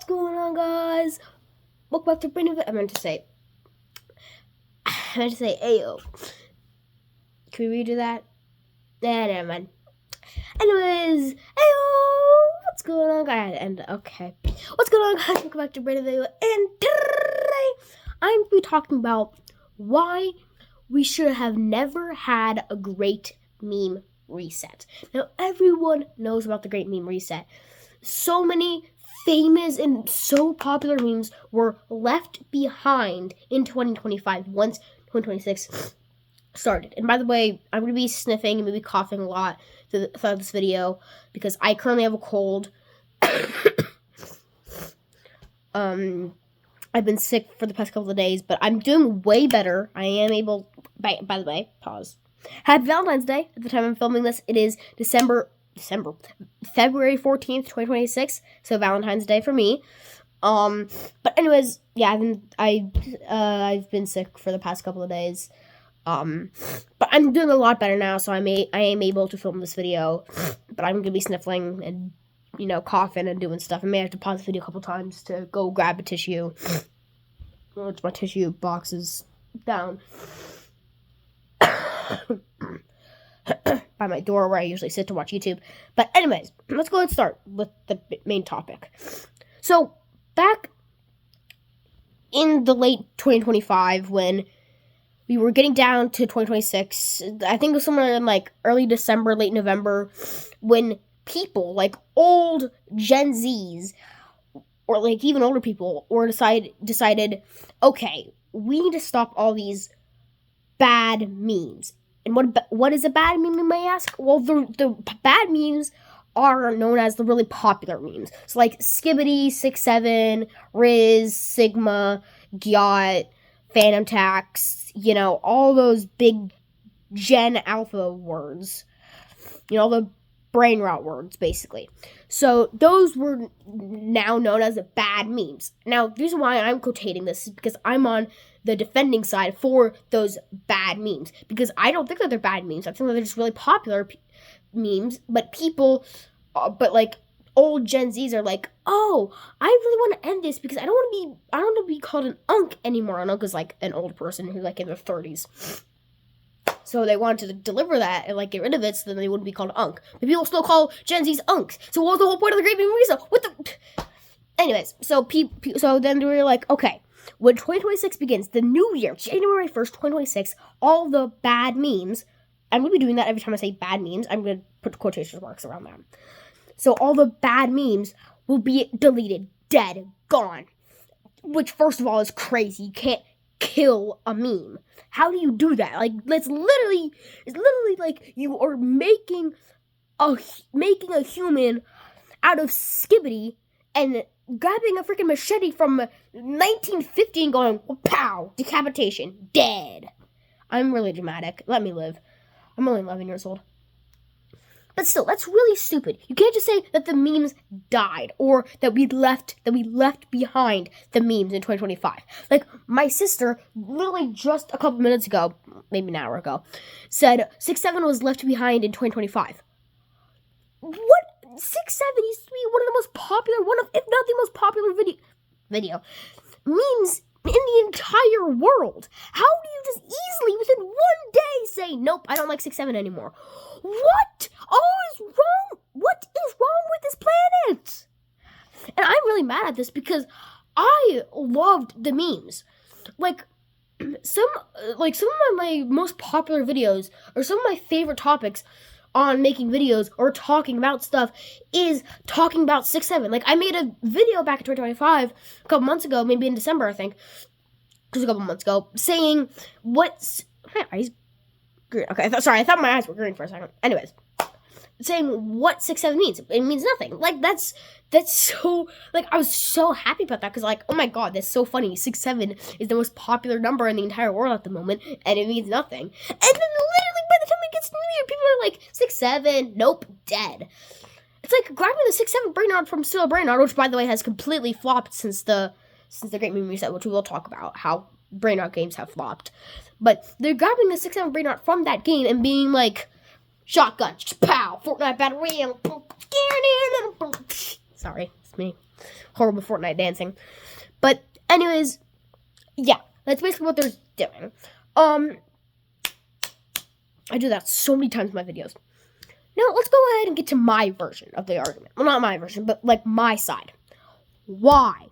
What's going on, guys? Welcome back to Brandon. I meant to say, ayo. Can we redo that? Nah, never mind. Anyways, ayo. What's going on, guys? And okay, what's going on, guys? Welcome back to Brandon Video. And today, I'm going to be talking about why we should have never had a great meme reset. Now, everyone knows about the great meme reset. So many famous and so popular memes were left behind in 2025 once 2026 started. And by the way, I'm going to be sniffing and maybe coughing a lot throughout this video because I currently have a cold. I've been sick for the past couple of days, but I'm doing way better. I am able, by the way, pause. Happy Valentine's Day. At the time I'm filming this, it is February 14th, 2026, so Valentine's Day for me. But anyways, yeah, I've been sick for the past couple of days. But I'm doing a lot better now, so I am able to film this video. But I'm gonna be sniffling and, coughing and doing stuff. I may have to pause the video a couple times to go grab a tissue. My tissue box is down by my door where I usually sit to watch YouTube. But anyways, let's go and start with the main topic. So, back in the late 2025, when we were getting down to 2026, I think it was somewhere in early December, late November, when people, old Gen Zs, or even older people, decided, okay, we need to stop all these bad memes. And what is a bad meme, you may ask? Well, the bad memes are known as the really popular memes. So, Skibidi, 6ix7ine, Riz, Sigma, Gyat, Phantom Tax, all those big Gen Alpha words. All the brain rot words, basically. So, those were now known as bad memes. Now, the reason why I'm quotating this is because I'm on the defending side for those bad memes. Because I don't think that they're bad memes. I think that they're just really popular memes. But people, old Gen Zs are like, oh, I really want to end this because I don't want to be called an unk anymore. An unk is an old person who's in their 30s. So they wanted to deliver that and get rid of it so then they wouldn't be called unk. But people still call Gen Zs unks. So what was the whole point of the great meme reset? What the... Anyways, so then we were like, okay, when 2026 begins, the new year, January 1st, 2026, all the bad memes, I'm going to be doing that every time I say bad memes. I'm going to put quotation marks around them. So all the bad memes will be deleted, dead, gone. Which, first of all, is crazy. You can't kill a meme. How do you do that? It's literally you are making a human out of Skibidi and grabbing a freaking machete from 1950 and going, pow, decapitation, dead. I'm really dramatic. Let me live. I'm only 11 years old. But still, that's really stupid. You can't just say that the memes died or that we left behind the memes in 2025. My sister, literally just a couple minutes ago, maybe an hour ago, said 6ix7ine was left behind in 2025. What? 6ix7ine used to be one of the most popular, if not the most popular video memes in the entire world. How do you just easily, within one day, say, nope, I don't like 6ix7ine anymore? What? What is wrong with this planet? And I'm really mad at this because I loved the memes. Some of my most popular videos, or some of my favorite topics on making videos or talking about stuff, is talking about 6ix7ine. I made a video back in 2025, a couple months ago, maybe in December, I think, just a couple months ago, saying what's... My eyes green. Okay, I thought my eyes were green for a second. Anyways, saying what 6ix7ine means. It means nothing. That's so... I was so happy about that, because, oh my god, that's so funny. 6ix7ine is the most popular number in the entire world at the moment, and it means nothing. And then literally, by the time it gets New Year, people are like, 6ix7ine, nope, dead. It's like grabbing the 6ix7ine brain rot from Still Brain Rot, which, by the way, has completely flopped since the Great Meme Reset, which we will talk about, how brain rot games have flopped. But they're grabbing the 6ix7ine brain rot from that game and being like, shotgun, pow, Fortnite battle royale, sorry, It's me. Horrible Fortnite dancing. But anyways, yeah, that's basically what they're doing. I do that so many times in my videos. Now, let's go ahead and get to my version of the argument. Well, not my version, but like my side. Why?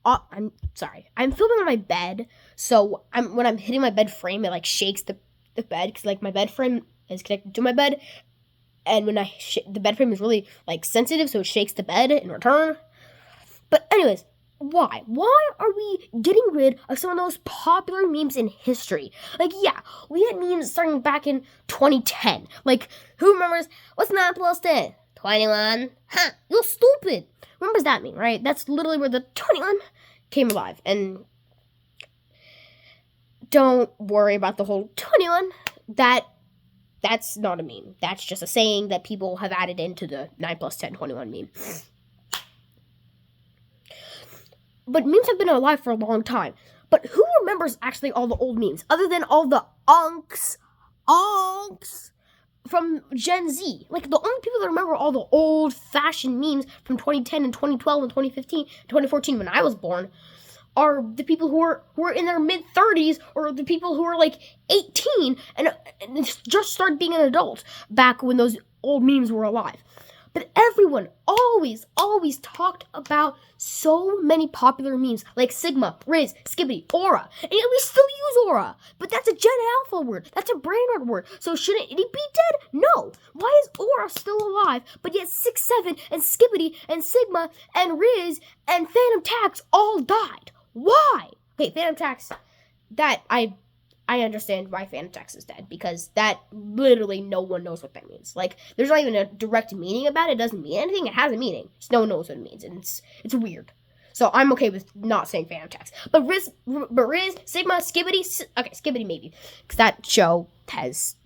I'm sorry. I'm filming on my bed, so when I'm hitting my bed frame, it like shakes the bed because like my bed frame is connected to my bed, and when the bed frame is really like sensitive, so it shakes the bed in return. But anyways, why? Why are we getting rid of some of those popular memes in history? Like, yeah, we had memes starting back in 2010. Like, who remembers, what's 9 plus 10? 21. Huh, you're stupid. Remembers that meme, right? That's literally where the 21 came alive. And don't worry about the whole 21. That's not a meme. That's just a saying that people have added into the 9 plus 10, 21 meme. But memes have been alive for a long time. But who remembers actually all the old memes? Other than all the unks from Gen Z. Like, the only people that remember all the old-fashioned memes from 2010 and 2012 and 2015, 2014 when I was born are the people who are in their mid-30s or the people who are, like, 18 and just started being an adult back when those old memes were alive. But everyone always talked about so many popular memes like Sigma, Riz, Skibidi, Aura. And yet we still use Aura. But that's a Gen Alpha word. That's a brain rot word. So shouldn't it be dead? No. Why is Aura still alive? But yet 6-7 and Skibidi and Sigma and Riz and Phantom Tax all died. Why? Okay, Phantom Tax, that I understand why Phantom Tax is dead, because that literally no one knows what that means. Like, there's not even a direct meaning about it. It doesn't mean anything. It has a meaning. Just no one knows what it means, and it's weird. So I'm okay with not saying Phantom Tax. But Riz, Sigma, Skibidi, okay, Skibidi maybe, because that show has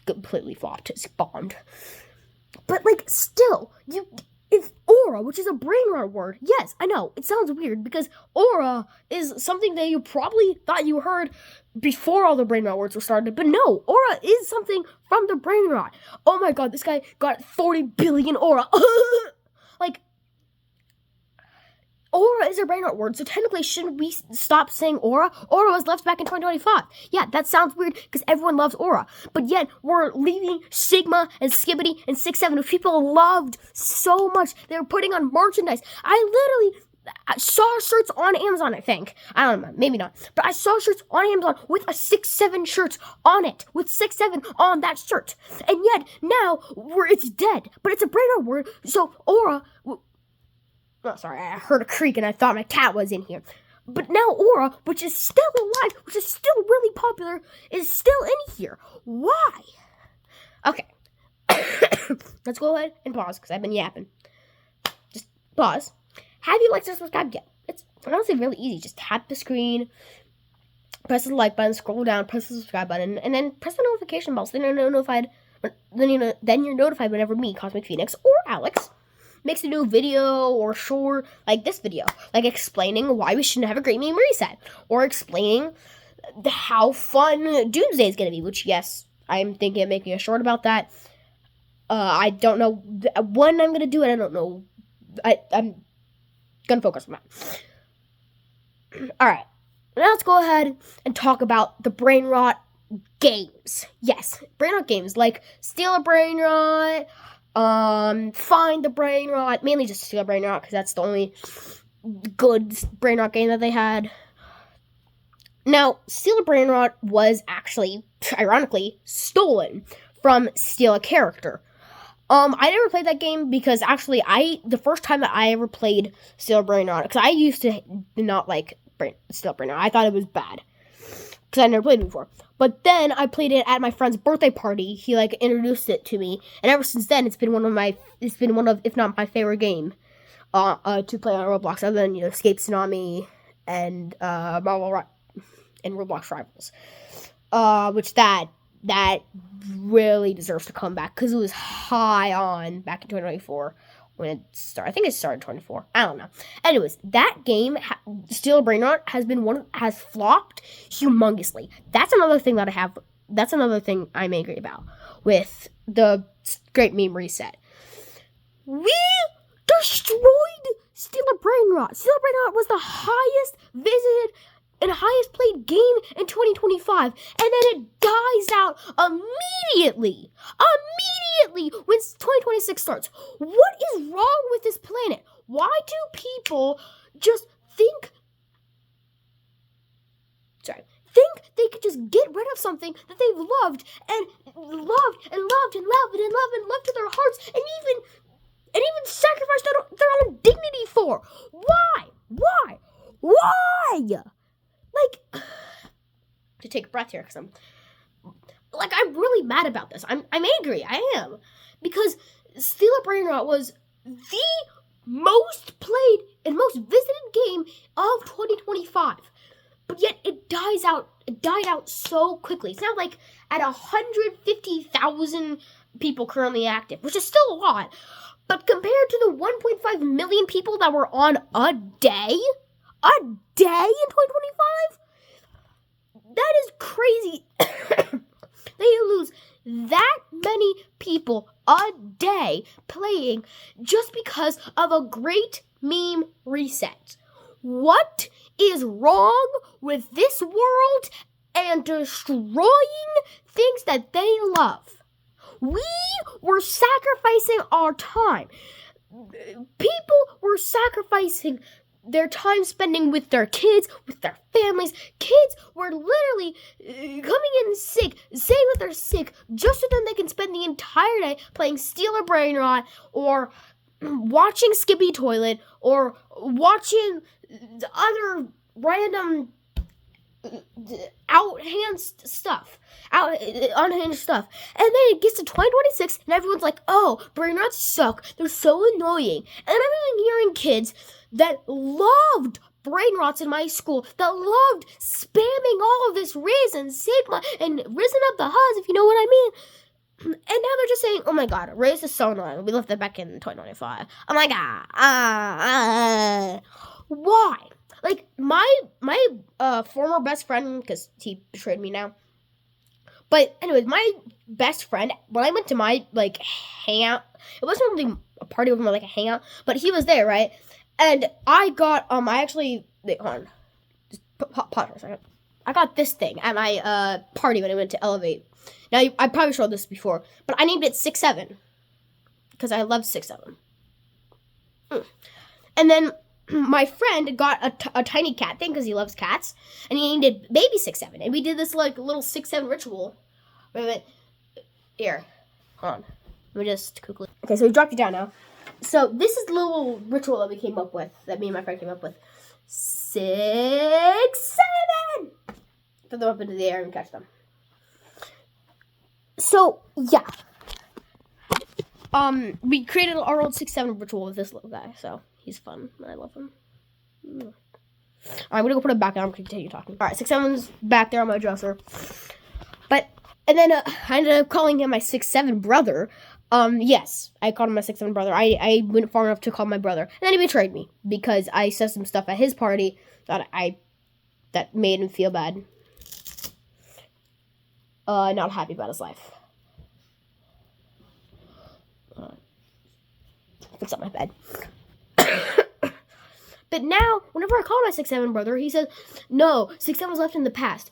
completely flopped. It's bombed. But, like, still, it's Aura, which is a brain rot word. Yes, I know, it sounds weird, because Aura is something that you probably thought you heard before all the brain rot words were started, but no, Aura is something from the brain rot. Oh my god, this guy got 40 billion Aura. Like, Aura is a brain rot word, so technically shouldn't we stop saying Aura? Aura was left back in 2025. Yeah, that sounds weird because everyone loves Aura, but yet we're leaving Sigma and Skibidi and 6-7, which people loved so much. They were putting on merchandise. I saw shirts on Amazon, I think. I don't know, maybe not. But I saw shirts on Amazon with a 6-7 shirt on it. With 6-7 on that shirt. And yet, now, it's dead. But it's a brain rot word, so Aura... Oh, sorry, I heard a creak and I thought my cat was in here. But now Aura, which is still alive, which is still really popular, is still in here. Why? Okay. Let's go ahead and pause, because I've been yapping. Just pause. Have you liked or subscribed yet? It's honestly really easy. Just tap the screen, press the like button, scroll down, press the subscribe button, and then press the notification bell so then you're notified. Then you're notified whenever me, Cosmic Phoenix, or Alex makes a new video or short like this video, like explaining why we shouldn't have a Great Meme Reset, or explaining how fun Doomsday is going to be. Which, yes, I'm thinking of making a short about that. I don't know when I'm going to do it. I don't know. I'm gonna focus on that. Alright, now let's go ahead and talk about the brain rot games. Yes, brain rot games like Steal a Brain Rot, Find the Brain Rot, mainly just Steal a Brain Rot because that's the only good brain rot game that they had. Now, Steal a Brain Rot was actually, ironically, stolen from Steal a Character. I never played that game because actually the first time that I ever played Steal a Brain Rot, because I used to not like Steal a Brain Rot. I thought it was bad because I never played it before. But then I played it at my friend's birthday party. He like introduced it to me, and ever since then it's been one of if not my favorite game to play on Roblox, other than Escape Tsunami and and Roblox Rivals, which that really deserves to come back because it was high on back in 2024 when it started. I think it started 24. I don't know. Anyways, that game, Steal a Brain Rot, has flopped humongously. That's another thing I'm angry about with the Great Meme Reset. We destroyed Brainrot. Steal a Brainrot was the highest visited and highest played game in 2025, and then it dies out immediately when 2026 starts. What is wrong with this planet? Why do people just think they could just get rid of something that they've loved to their hearts and even sacrificed their own dignity for? Why? Like, to take a breath here, because I'm really mad about this. I'm angry. I am, because Steal a Brainrot was the most played and most visited game of 2025, but yet it died out so quickly. It's now like at 150,000 people currently active, which is still a lot, but compared to the 1.5 million people that were on a day in 2025, that is crazy. They lose that many people a day playing just because of a great meme reset. What is wrong with this world and destroying things that they love? We were sacrificing our time. People were sacrificing their time spending with their kids, with their families. Kids were literally coming in sick, saying that they're sick, just so that they can spend the entire day playing Steal a Brainrot, or watching Skippy Toilet, or watching other random unhinged stuff. And then it gets to 2026 and everyone's like, oh, Brainrots suck, they're so annoying. And I'm even hearing kids that loved Brainrots in my school, that loved spamming all of this Riz and Sigma and Risen Up the Huz, if you know what I mean. And now they're just saying, oh my god, Riz is so annoying, we left that back in 2025. I'm like, why? Like, my former best friend, because he betrayed me now. But anyways, my best friend, when I went to my, like, hangout, it wasn't really a party, it was more like a hangout, but he was there, right? And I got, hold on, just pause for a second. I got this thing at my, party when I went to Elevate. Now, I probably showed this before, but I named it 6-7, because I love 6-7. And then my friend got a tiny cat thing because he loves cats, and he named it Baby 6-7. And we did this like little 6-7 ritual. Wait a minute. Here, hold on. Let me just quickly. Okay, so we dropped it down now. So this is the little ritual that we came up with, that me and my friend came up with. 6-7. Throw them up into the air and catch them. So yeah. We created our old 6-7 ritual with this little guy, so he's fun. I love him. Alright, I'm gonna go put him back down. I'm gonna continue talking. Alright, 6-7's back there on my dresser. And then I ended up calling him my 6-7 brother. Yes, I called him my 6-7 brother. I went far enough to call him my brother. And then he betrayed me because I said some stuff at his party that made him feel bad. Not happy about his life. Fix up my bed. But now, whenever I call my 6-7 brother, he says, no, 6-7 was left in the past.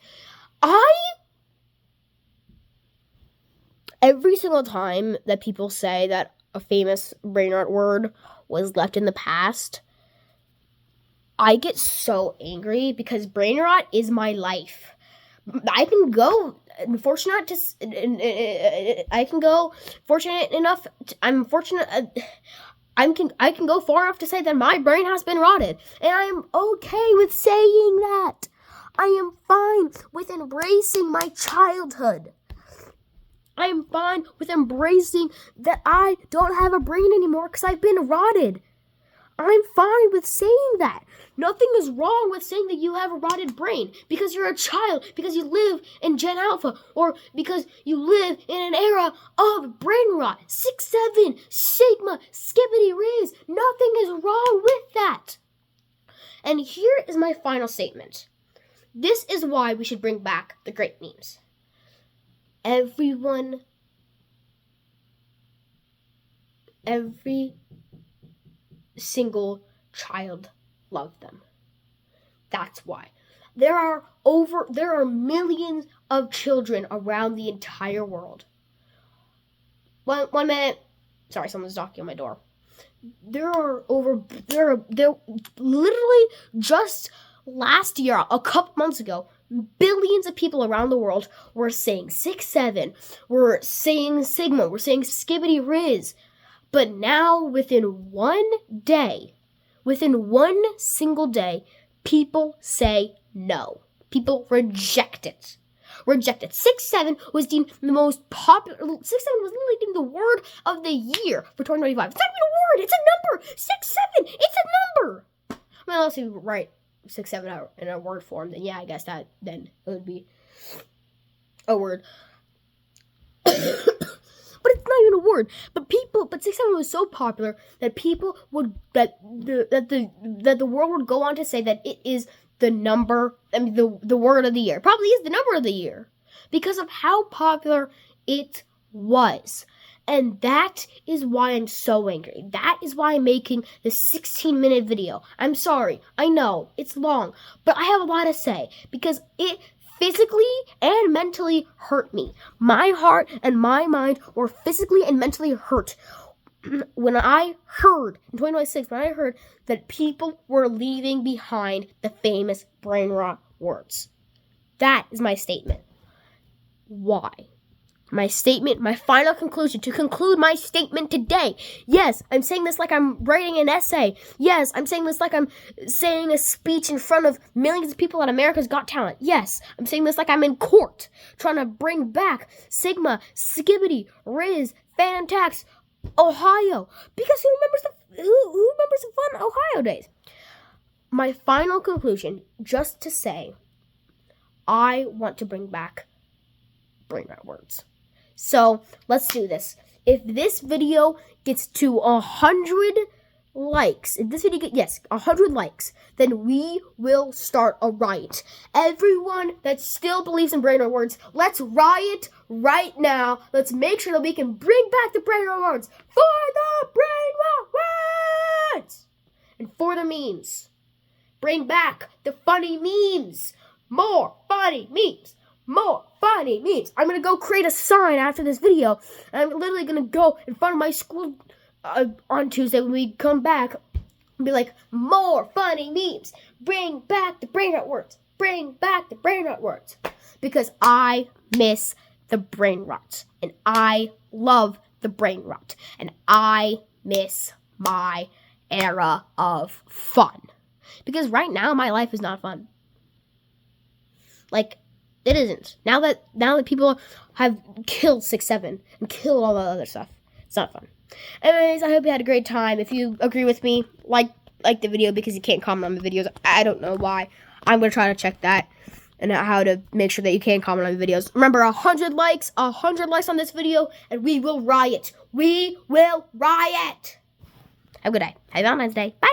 Every single time that people say that a famous Brainrot word was left in the past, I get so angry because Brainrot is my life. I can go fortunate enough. I can go far enough to say that my brain has been rotted, and I am okay with saying that. I am fine with embracing my childhood. I am fine with embracing that I don't have a brain anymore because I've been rotted. I'm fine with saying that. Nothing is wrong with saying that you have a rotted brain because you're a child, because you live in Gen Alpha, or because you live in an era of brain rot. 6-7, Sigma, Skippity Riz. Nothing is wrong with that. And here is my final statement. This is why we should bring back the great memes. Every single child love them. That's why. There are millions of children around the entire world. One minute. Sorry, someone's knocking on my door. There literally just last year, a couple months ago, billions of people around the world were saying 6-7, were saying Sigma, were saying Skibbity Riz. But now, within one single day, people say no. People reject it. 6-7 was deemed the most popular. 6-7 was literally deemed the word of the year for 2025. It's not even a word. It's a number. 6-7. It's a number. I mean, unless you write 6-7 out in a word form, then yeah, I guess that then it would be a word. But it's not even a word. But 6-7 was so popular that people would that the world would go on to say that it is the number. I mean, the word of the year. Probably is the number of the year because of how popular it was. And that is why I'm so angry. That is why I'm making this 16-minute video. I'm sorry. I know it's long, but I have a lot to say because it physically and mentally hurt me. My heart and my mind were physically and mentally hurt when I heard, in 2026, when I heard that people were leaving behind the famous brain rot words. That is my statement. Why? My statement, my final conclusion, to conclude my statement today. Yes, I'm saying this like I'm writing an essay. Yes, I'm saying this like I'm saying a speech in front of millions of people at America's Got Talent. Yes, I'm saying this like I'm in court, trying to bring back Sigma, Skibbity, Riz, Phantom Tax, Ohio. Because who remembers the fun Ohio days? My final conclusion, just to say, I want to bring back brain rot words. So let's do this. If this video gets to 100 likes, 100 likes, then we will start a riot. Everyone that still believes in brain rot words, let's riot right now. Let's make sure that we can bring back the brain rot words for the brain rot words and for the memes. Bring back the funny memes. More funny memes. More funny memes. I'm going to go create a sign after this video. And I'm literally going to go in front of my school on Tuesday when we come back and be like, more funny memes. Bring back the brain rot words. Bring back the brain rot words. Because I miss the brain rot. And I love the brain rot. And I miss my era of fun. Because right now, my life is not fun. Like, it isn't. Now that people have killed 6-7 and killed all that other stuff, it's not fun. Anyways, I hope you had a great time. If you agree with me, like the video because you can't comment on the videos. I don't know why. I'm going to try to check that and how to make sure that you can comment on the videos. Remember, 100 likes on this video, and we will riot. We will riot. Have a good day. Happy Valentine's Day. Bye.